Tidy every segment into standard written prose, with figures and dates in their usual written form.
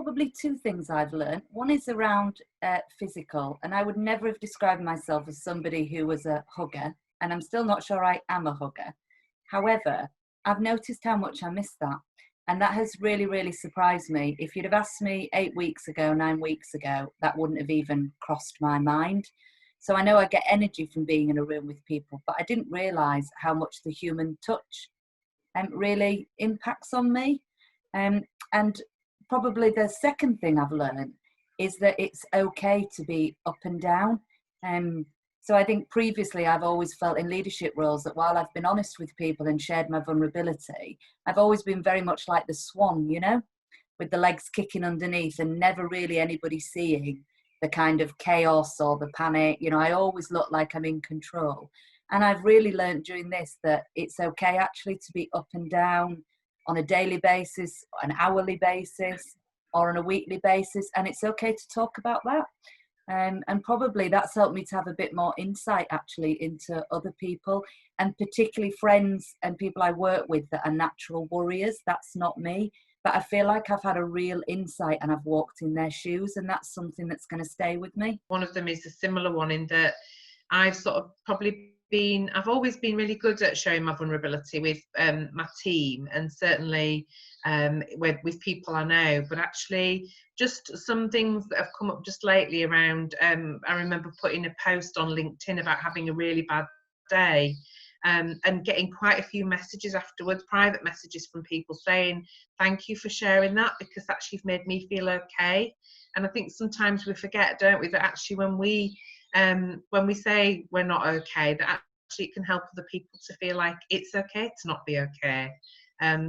probably two things I've learned. One is around physical, and I would never have described myself as somebody who was a hugger, and I'm still not sure I am a hugger. However, I've noticed how much I miss that. And that has really, really surprised me. If you'd have asked me 8 weeks ago, 9 weeks ago, that wouldn't have even crossed my mind. So I know I get energy from being in a room with people, but I didn't realise how much the human touch really impacts on me. And probably the second thing I've learned is that it's okay to be up and down. So I think previously I've always felt in leadership roles that while I've been honest with people and shared my vulnerability, I've always been very much like the swan, you know, with the legs kicking underneath and never really anybody seeing the kind of chaos or the panic. You know, I always look like I'm in control. And I've really learned during this that it's okay actually to be up and down on a daily basis, an hourly basis, or on a weekly basis. And it's okay to talk about that. And probably that's helped me to have a bit more insight actually into other people, and particularly friends and people I work with that are natural worriers. That's not me, but I feel like I've had a real insight and I've walked in their shoes, and that's something that's going to stay with me. One of them is a similar one in that I've always been really good at showing my vulnerability with my team, and certainly with people I know, but actually just some things that have come up just lately around, I remember putting a post on LinkedIn about having a really bad day, and getting quite a few messages afterwards, private messages from people saying, thank you for sharing that, because actually you've made me feel okay. And I think sometimes we forget, don't we, that actually when we say we're not okay, that actually it can help other people to feel like it's okay to not be okay.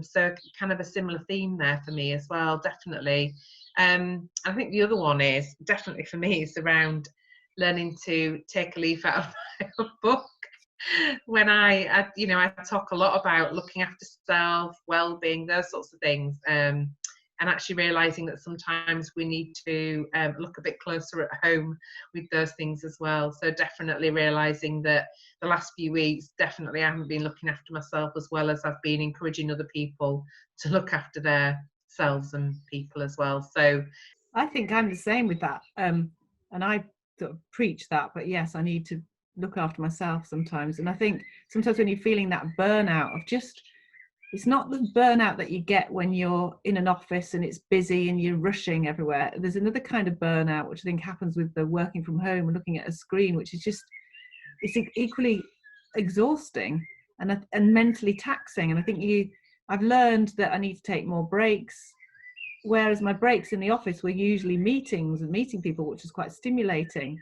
So kind of a similar theme there for me as well, definitely. I think the other one is definitely for me is around learning to take a leaf out of my own book. When I talk a lot about looking after self, well-being, those sorts of things, and actually realizing that sometimes we need to look a bit closer at home with those things as well. So definitely realizing that the last few weeks, definitely I haven't been looking after myself as well as I've been encouraging other people to look after their selves and people as well. So I think I'm the same with that. And I sort of preach that, but yes, I need to look after myself sometimes. And I think sometimes when you're feeling that burnout of just, it's not the burnout that you get when you're in an office and it's busy and you're rushing everywhere. There's another kind of burnout, which I think happens with the working from home and looking at a screen, which is just, it's equally exhausting and mentally taxing. And I think I've learned that I need to take more breaks, whereas my breaks in the office were usually meetings and meeting people, which is quite stimulating.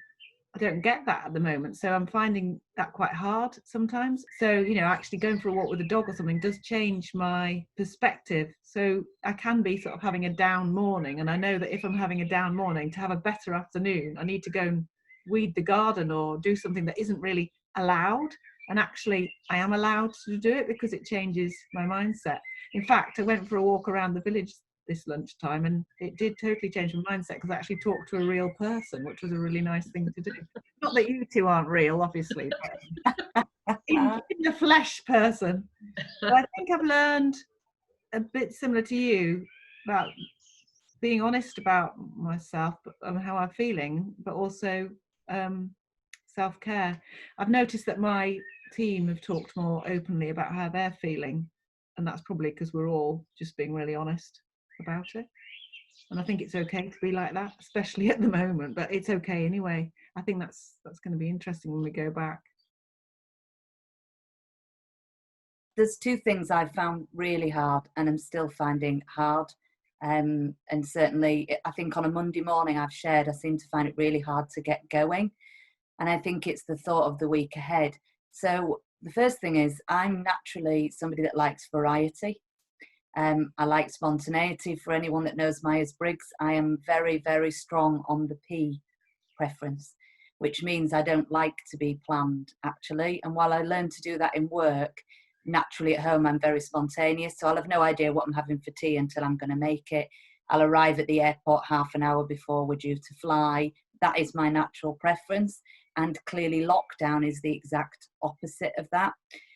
I don't get that at the moment, so I'm finding that quite hard sometimes. So, you know, actually going for a walk with a dog or something does change my perspective. So I can be sort of having a down morning, and I know that if I'm having a down morning, to have a better afternoon, I need to go and weed the garden or do something that isn't really allowed. And actually, I am allowed to do it because it changes my mindset. In fact, I went for a walk around the village this lunchtime, and it did totally change my mindset because I actually talked to a real person, which was a really nice thing to do. Not that you two aren't real, obviously, but in the flesh person. But I think I've learned a bit similar to you about being honest about myself and how I'm feeling, but also self-care. I've noticed that my team have talked more openly about how they're feeling, and that's probably because we're all just being really honest about it. And I think it's okay to be like that, especially at the moment, but it's okay anyway. I think that's going to be interesting when we go back. There's two things I've found really hard and I'm still finding hard. And certainly I think on a Monday morning I've shared, I seem to find it really hard to get going. And I think it's the thought of the week ahead. So the first thing is I'm naturally somebody that likes variety. I like spontaneity. For anyone that knows Myers-Briggs, I am very, very strong on the P preference, which means I don't like to be planned, actually. And while I learned to do that in work, naturally at home, I'm very spontaneous. So I'll have no idea what I'm having for tea until I'm going to make it. I'll arrive at the airport half an hour before we're due to fly. That is my natural preference. And clearly lockdown is the exact opposite of that.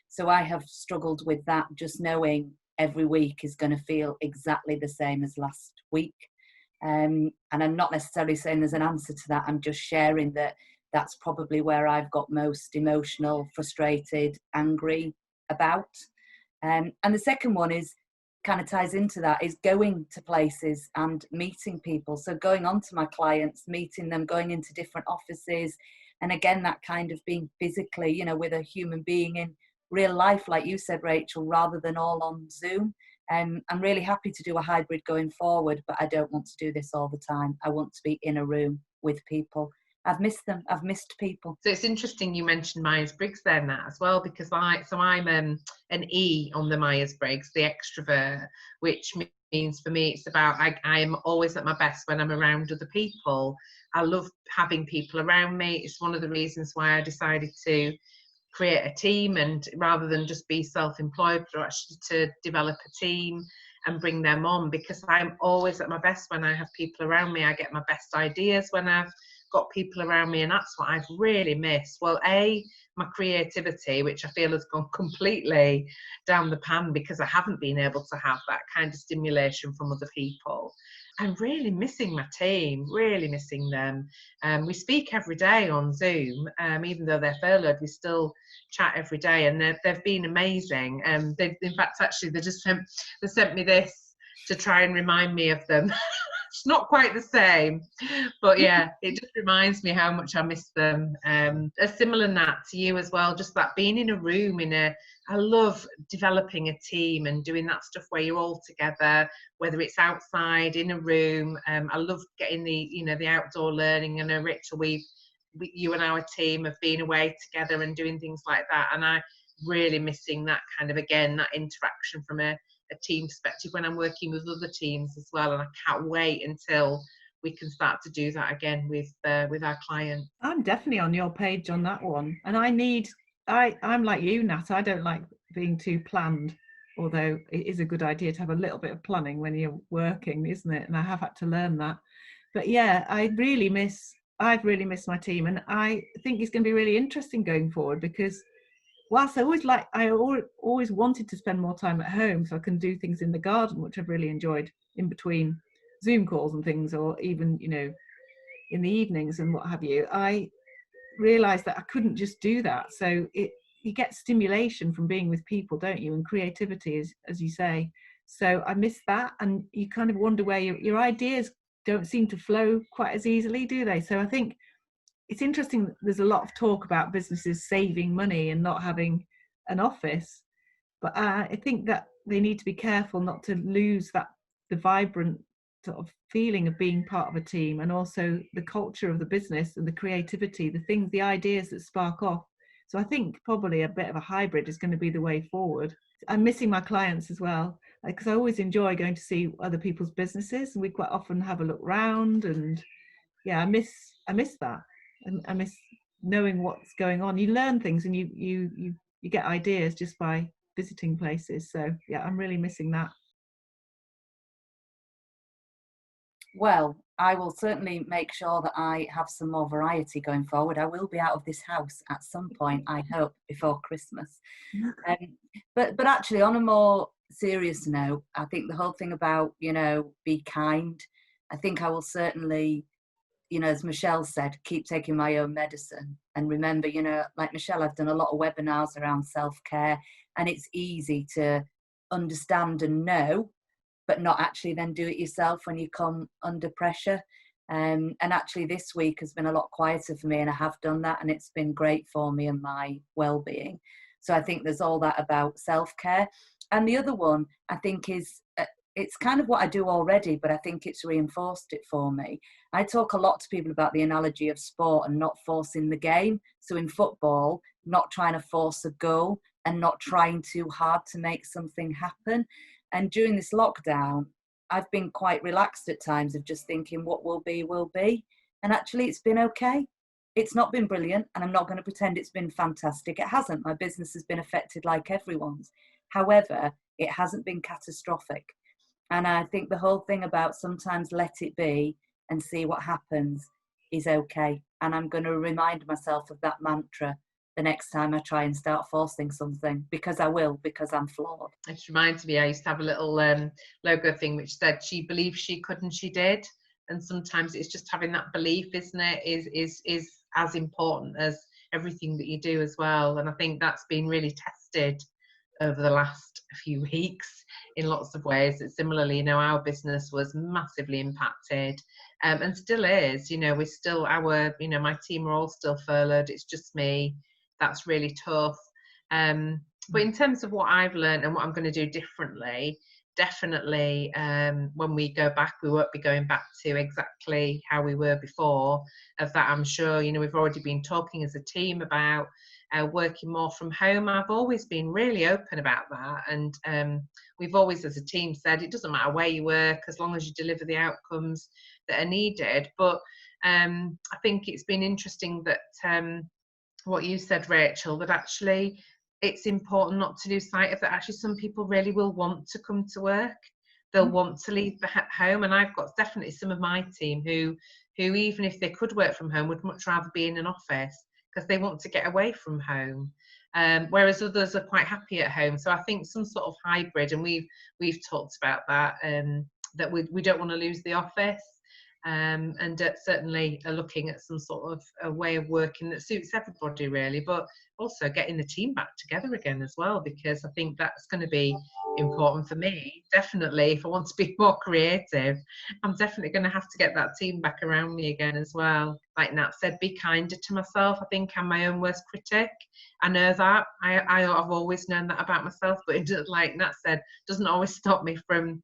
So I have struggled with that, just knowing every week is going to feel exactly the same as last week. And I'm not necessarily saying there's an answer to that. I'm just sharing that that's probably where I've got most emotional, frustrated, angry about. And the second one is kind of ties into that, is going to places and meeting people. So going on to my clients, meeting them, going into different offices. And again, that kind of being physically, you know, with a human being in real life, like you said, Rachel, rather than all on Zoom. I'm really happy to do a hybrid going forward, but I don't want to do this all the time. I want to be in a room with people. I've missed them. I've missed people. So it's interesting you mentioned Myers-Briggs there, Nat, as well, because I'm an E on the Myers-Briggs, the extrovert, which means for me it's about I'm always at my best when I'm around other people. I love having people around me. It's one of the reasons why I decided to create a team, and rather than just be self-employed, but actually to develop a team and bring them on, because I'm always at my best when I have people around me. I get my best ideas when I've got people around me, and that's what I've really missed. Well, my creativity, which I feel has gone completely down the pan because I haven't been able to have that kind of stimulation from other people. I'm really missing my team, really missing them. We speak every day on Zoom, even though they're furloughed, we still chat every day, and they've been amazing. In fact, actually, they sent me this to try and remind me of them. It's not quite the same, but yeah, it just reminds me how much I miss them. A similar Nat to you as well, just that being in a room I love developing a team and doing that stuff where you're all together, whether it's outside, in a room. I love getting the outdoor learning. I know, Rachel, you and our team have been away together and doing things like that, and I really missing that kind of, again, that interaction from a team perspective when I'm working with other teams as well, and I can't wait until we can start to do that again with our clients. I'm definitely on your page on that one, and I'm like you, Nat. I don't like being too planned, although it is a good idea to have a little bit of planning when you're working, isn't it? And I have had to learn that. But yeah, I've really missed my team, and I think it's going to be really interesting going forward, because whilst I always wanted to spend more time at home so I can do things in the garden, which I've really enjoyed in between Zoom calls and things, or even, you know, in the evenings and what have you, I realized that I couldn't just do that. So you get stimulation from being with people, don't you? And creativity, as you say. So I miss that, and you kind of wonder where your ideas don't seem to flow quite as easily, do they? So I think it's interesting. There's a lot of talk about businesses saving money and not having an office, but I think that they need to be careful not to lose the vibrant sort of feeling of being part of a team, and also the culture of the business and the creativity, the ideas that spark off. So I think probably a bit of a hybrid is going to be the way forward. I'm missing my clients as well, because I always enjoy going to see other people's businesses, and we quite often have a look round, and yeah, I miss that. And I miss knowing what's going on. You learn things, and you get ideas just by visiting places. So yeah, I'm really missing that. Well, I will certainly make sure that I have some more variety going forward. I will be out of this house at some point, I hope, before Christmas. But actually, on a more serious note, I think the whole thing about, you know, be kind, I think I will certainly, you know, as Michelle said, keep taking my own medicine. And remember, you know, like Michelle, I've done a lot of webinars around self-care, and it's easy to understand and know, but not actually then do it yourself when you come under pressure. And actually this week has been a lot quieter for me, and I have done that, and it's been great for me and my well-being. So I think there's all that about self-care. And the other one, I think, is it's kind of what I do already, but I think it's reinforced it for me. I talk a lot to people about the analogy of sport and not forcing the game. So in football, not trying to force a goal and not trying too hard to make something happen. And during this lockdown, I've been quite relaxed at times of just thinking what will be, will be. And actually it's been okay. It's not been brilliant, and I'm not going to pretend it's been fantastic. It hasn't. My business has been affected like everyone's. However, it hasn't been catastrophic. And I think the whole thing about sometimes let it be and see what happens is okay. And I'm going to remind myself of that mantra the next time I try and start forcing something, because I will, because I'm flawed. It reminds me, I used to have a little logo thing which said, she believed she could and she did. and sometimes it's just having that belief, isn't it, is as important as everything that you do as well. And I think that's been really tested over the last few weeks in lots of ways. Similarly, you know, our business was massively impacted, and still is. You know, we're still, you know, my team are all still furloughed. It's just me. That's really tough. But in terms of what I've learned and what I'm going to do differently, definitely, when we go back, we won't be going back to exactly how we were before. Of that, I'm sure, you know, we've already been talking as a team about working more from home. I've always been really open about that, and we've always as a team said it doesn't matter where you work as long as you deliver the outcomes that are needed. But I think it's been interesting that what you said, Rachel, that actually it's important not to lose sight of that. Actually, some people really will want to come to work. They'll want to leave home, and I've got definitely some of my team who even if they could work from home would much rather be in an office because they want to get away from home. Whereas others are quite happy at home. So I think some sort of hybrid, and we've talked about that, that we don't want to lose the office. And certainly are looking at some sort of a way of working that suits everybody really, but also getting the team back together again as well, because I think that's going to be important for me. Definitely, if I want to be more creative, I'm definitely going to have to get that team back around me again as well. Like Nat said, be kinder to myself. I think I'm my own worst critic. I know that. I've always known that about myself, but it, like Nat said, doesn't always stop me from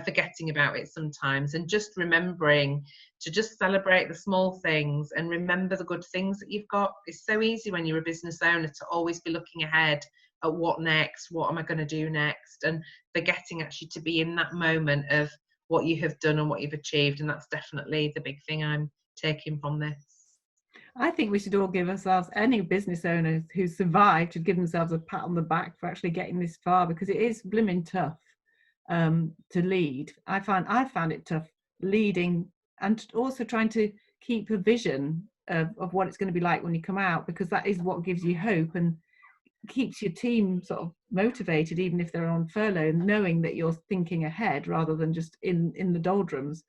forgetting about it sometimes, and just remembering to just celebrate the small things and remember the good things that you've got. It's so easy when you're a business owner to always be looking ahead at what next, what am I going to do next, and forgetting actually to be in that moment of what you have done and what you've achieved. And that's definitely the big thing I'm taking from this. I think we should all give ourselves, any business owners who survived should give themselves a pat on the back for actually getting this far, because it is blimmin' tough to lead. I found it tough leading, and also trying to keep a vision of what it's going to be like when you come out, because that is what gives you hope and keeps your team sort of motivated, even if they're on furlough, knowing that you're thinking ahead rather than just in the doldrums.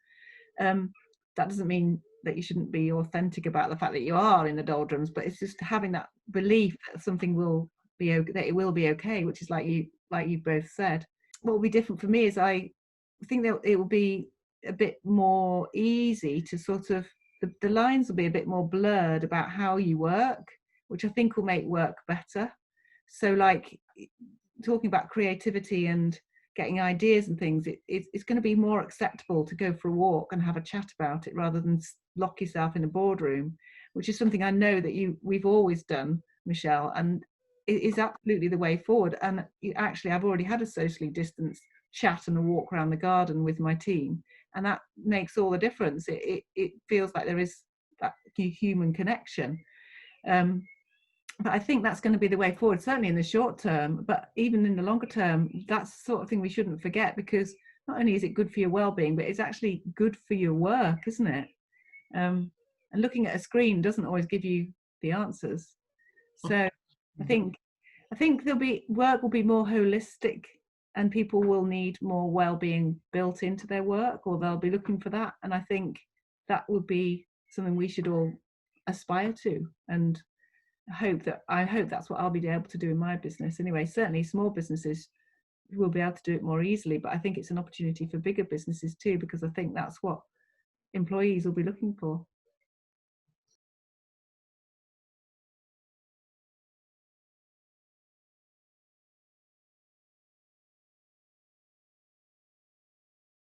That doesn't mean that you shouldn't be authentic about the fact that you are in the doldrums, but it's just having that belief that something will be okay, that it will be okay, which is like you both said. What will be different for me is I think that it will be a bit more easy to sort of, the lines will be a bit more blurred about how you work, which I think will make work better. So like talking about creativity and getting ideas and things, it's going to be more acceptable to go for a walk and have a chat about it rather than lock yourself in a boardroom, which is something I know that we've always done, Michelle, and it is absolutely the way forward. And actually, I've already had a socially distanced chat and a walk around the garden with my team, and that makes all the difference. It feels like there is that human connection. But I think that's going to be the way forward, certainly in the short term, but even in the longer term, that's the sort of thing we shouldn't forget, because not only is it good for your well-being, but it's actually good for your work, isn't it? And looking at a screen doesn't always give you the answers. So I think work will be more holistic, and people will need more well-being built into their work, or they'll be looking for that. And I think that would be something we should all aspire to, and I hope that's what I'll be able to do in my business anyway. Certainly small businesses will be able to do it more easily, but I think it's an opportunity for bigger businesses too, because I think that's what employees will be looking for.